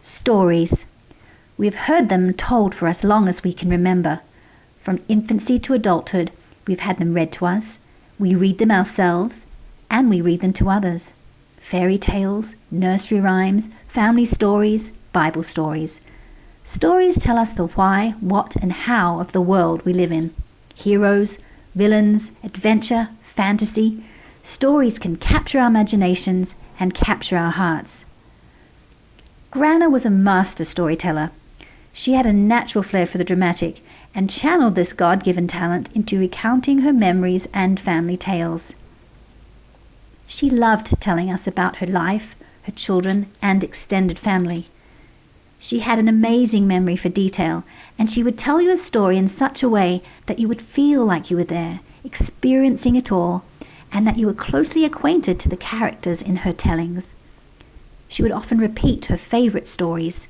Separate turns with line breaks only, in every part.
Stories. We have heard them told for as long as we can remember. From infancy to adulthood, we've had them read to us. We read them ourselves, and we read them to others. Fairy tales, nursery rhymes, family stories, Bible stories. Stories tell us the why, what, and how of the world we live in. Heroes, villains, adventure, fantasy. Stories can capture our imaginations and capture our hearts. Grana was a master storyteller. She had a natural flair for the dramatic and channeled this God-given talent into recounting her memories and family tales. She loved telling us about her life, her children, and extended family. She had an amazing memory for detail, and she would tell you a story in such a way that you would feel like you were there, experiencing it all, and that you were closely acquainted to the characters in her tellings. She would often repeat her favourite stories.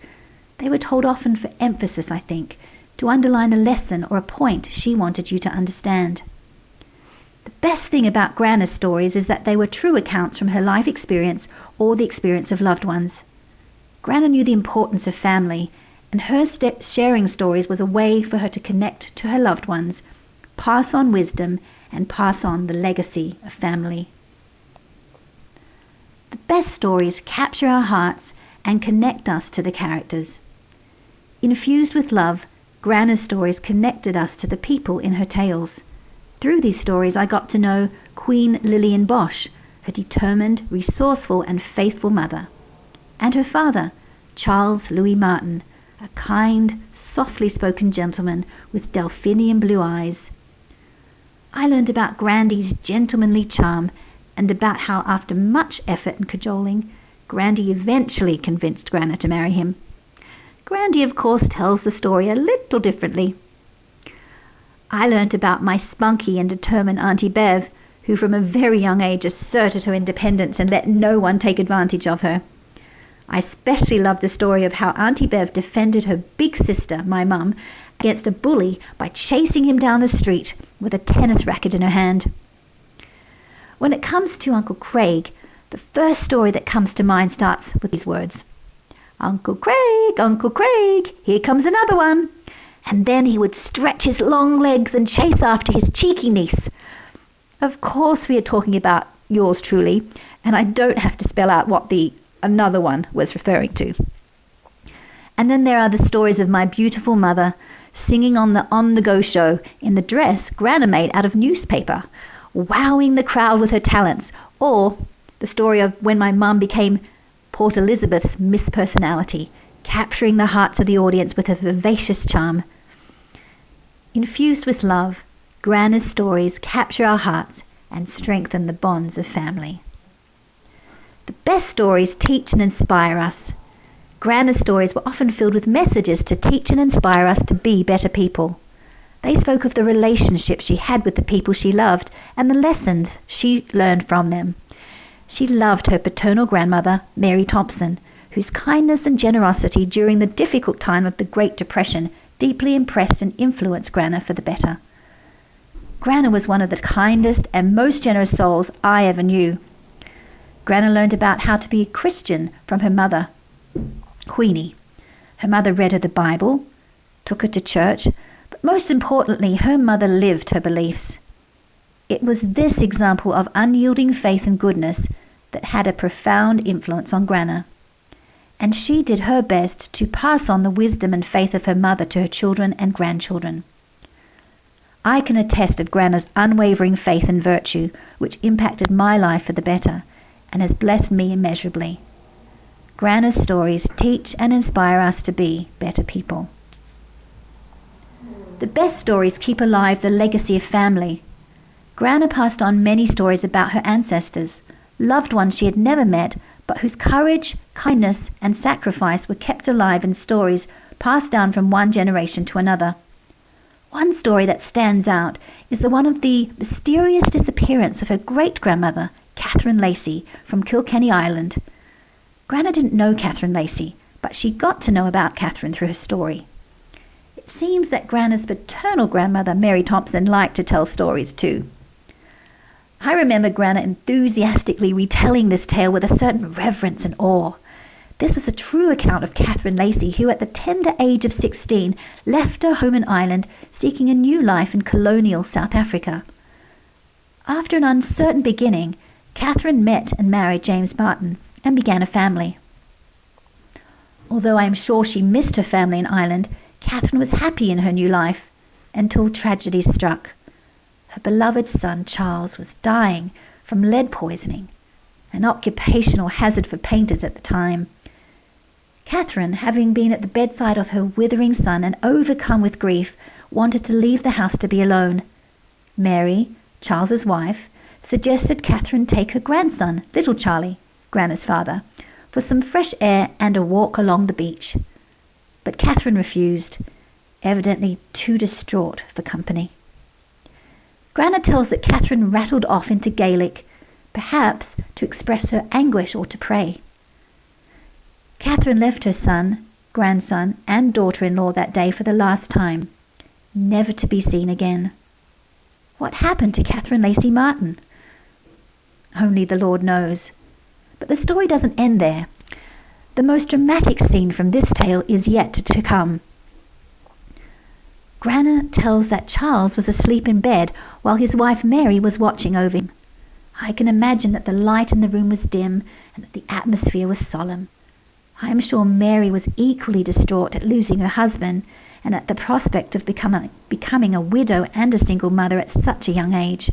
They were told often for emphasis, I think, to underline a lesson or a point she wanted you to understand. The best thing about Grana's stories is that they were true accounts from her life experience or the experience of loved ones. Grana knew the importance of family, and her sharing stories was a way for her to connect to her loved ones, pass on wisdom, and pass on the legacy of family. The best stories capture our hearts and connect us to the characters. Infused with love, Grana's stories connected us to the people in her tales. Through these stories I got to know Queen Lillian Bosch, her determined, resourceful and faithful mother, and her father, Charles Louis Martin, a kind, softly spoken gentleman with delphinium blue eyes. I learned about Grandy's gentlemanly charm and about how, after much effort and cajoling, Grandy eventually convinced Grana to marry him. Grandy, of course, tells the story a little differently. I learnt about my spunky and determined Auntie Bev, who from a very young age asserted her independence and let no one take advantage of her. I especially love the story of how Auntie Bev defended her big sister, my mum, against a bully by chasing him down the street with a tennis racket in her hand. When it comes to Uncle Craig, the first story that comes to mind starts with these words. Uncle Craig, here comes another one. And then he would stretch his long legs and chase after his cheeky niece. Of course we are talking about yours truly, and I don't have to spell out what the another one was referring to. And then there are the stories of my beautiful mother singing on the on-the-go show in the dress Grana made out of newspaper, wowing the crowd with her talents, or the story of when my mum became Port Elizabeth's Miss Personality, capturing the hearts of the audience with her vivacious charm. Infused with love, Grana's stories capture our hearts and strengthen the bonds of family. The best stories teach and inspire us. Grana's stories were often filled with messages to teach and inspire us to be better people. They spoke of the relationships she had with the people she loved and the lessons she learned from them. She loved her paternal grandmother, Mary Thompson, whose kindness and generosity during the difficult time of the Great Depression deeply impressed and influenced Grana for the better. Grana was one of the kindest and most generous souls I ever knew. Grana learned about how to be a Christian from her mother, Queenie. Her mother read her the Bible, took her to church, but most importantly, her mother lived her beliefs. It was this example of unyielding faith and goodness that had a profound influence on Grana, and she did her best to pass on the wisdom and faith of her mother to her children and grandchildren. I can attest of Grana's unwavering faith and virtue, which impacted my life for the better and has blessed me immeasurably. Grana's stories teach and inspire us to be better people. The best stories keep alive the legacy of family. Grana passed on many stories about her ancestors, loved ones she had never met, but whose courage, kindness, and sacrifice were kept alive in stories passed down from one generation to another. One story that stands out is the one of the mysterious disappearance of her great-grandmother, Catherine Lacey, from Kilkenny Island. Grana didn't know Catherine Lacey, but she got to know about Catherine through her story. It seems that Grana's paternal grandmother, Mary Thompson, liked to tell stories too. I remember Grana enthusiastically retelling this tale with a certain reverence and awe. This was a true account of Catherine Lacey, who at the tender age of 16 left her home in Ireland, seeking a new life in colonial South Africa. After an uncertain beginning, Catherine met and married James Martin and began a family. Although I am sure she missed her family in Ireland, Catherine was happy in her new life until tragedy struck. Her beloved son Charles was dying from lead poisoning, an occupational hazard for painters at the time. Catherine, having been at the bedside of her withering son and overcome with grief, wanted to leave the house to be alone. Mary, Charles's wife, suggested Catherine take her grandson, little Charlie, Grana's father, for some fresh air and a walk along the beach. But Catherine refused, evidently too distraught for company. Grana tells that Catherine rattled off into Gaelic, perhaps to express her anguish or to pray. Catherine left her son, grandson, and daughter-in-law that day for the last time, never to be seen again. What happened to Catherine Lacey Martin? Only the Lord knows. But the story doesn't end there. The most dramatic scene from this tale is yet to come. Grana tells that Charles was asleep in bed while his wife Mary was watching over him. I can imagine that the light in the room was dim and that the atmosphere was solemn. I am sure Mary was equally distraught at losing her husband and at the prospect of becoming a widow and a single mother at such a young age.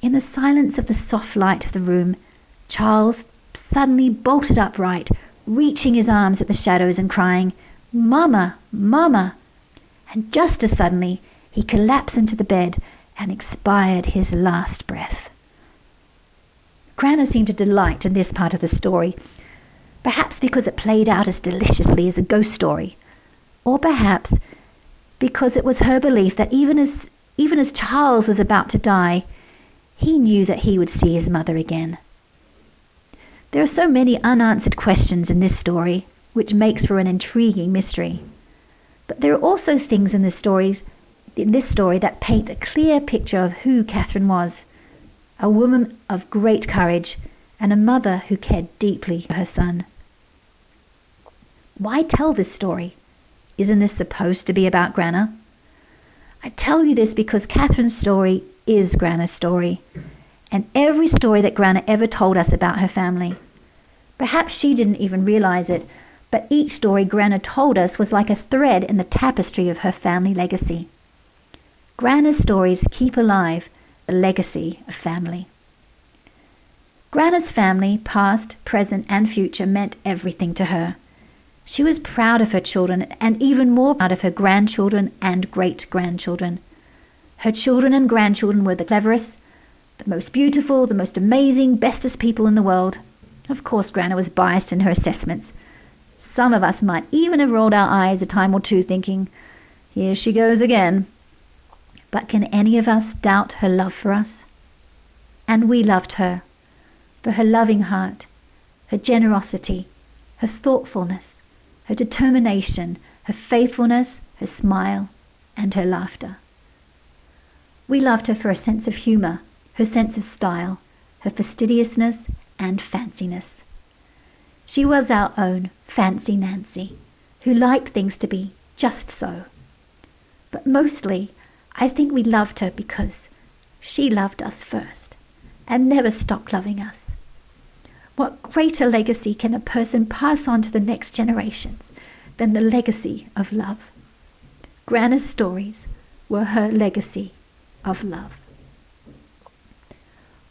In the silence of the soft light of the room, Charles suddenly bolted upright, reaching his arms at the shadows and crying, "Mama, Mama!" And just as suddenly, he collapsed into the bed and expired his last breath. Grana seemed to delight in this part of the story, perhaps because it played out as deliciously as a ghost story, or perhaps because it was her belief that even as Charles was about to die, he knew that he would see his mother again. There are so many unanswered questions in this story, which makes for an intriguing mystery. But there are also things in this story that paint a clear picture of who Catherine was, a woman of great courage and a mother who cared deeply for her son. Why tell this story? Isn't this supposed to be about Grana? I tell you this because Catherine's story is Grana's story, and every story that Grana ever told us about her family. Perhaps she didn't even realize it, but each story Grana told us was like a thread in the tapestry of her family legacy. Grana's stories keep alive the legacy of family. Grana's family, past, present, and future, meant everything to her. She was proud of her children and even more proud of her grandchildren and great-grandchildren. Her children and grandchildren were the cleverest, the most beautiful, the most amazing, bestest people in the world. Of course, Grana was biased in her assessments. Some of us might even have rolled our eyes a time or two thinking, "Here she goes again." But can any of us doubt her love for us? And we loved her for her loving heart, her generosity, her thoughtfulness, her determination, her faithfulness, her smile, and her laughter. We loved her for her sense of humor, her sense of style, her fastidiousness and fanciness. She was our own Fancy Nancy, who liked things to be just so. But mostly, I think we loved her because she loved us first and never stopped loving us. What greater legacy can a person pass on to the next generations than the legacy of love? Grana's stories were her legacy of love.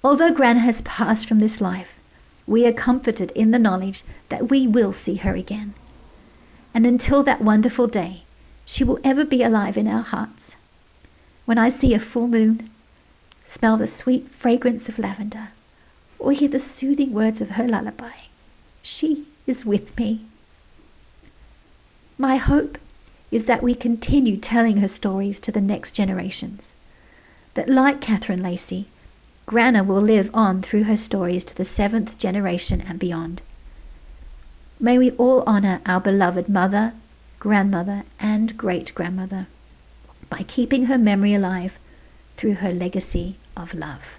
Although Grana has passed from this life, we are comforted in the knowledge that we will see her again. And until that wonderful day, she will ever be alive in our hearts. When I see a full moon, smell the sweet fragrance of lavender, or hear the soothing words of her lullaby, she is with me. My hope is that we continue telling her stories to the next generations, that like Catherine Lacey, Grana will live on through her stories to the 7th generation and beyond. May we all honor our beloved mother, grandmother, and great-grandmother by keeping her memory alive through her legacy of love.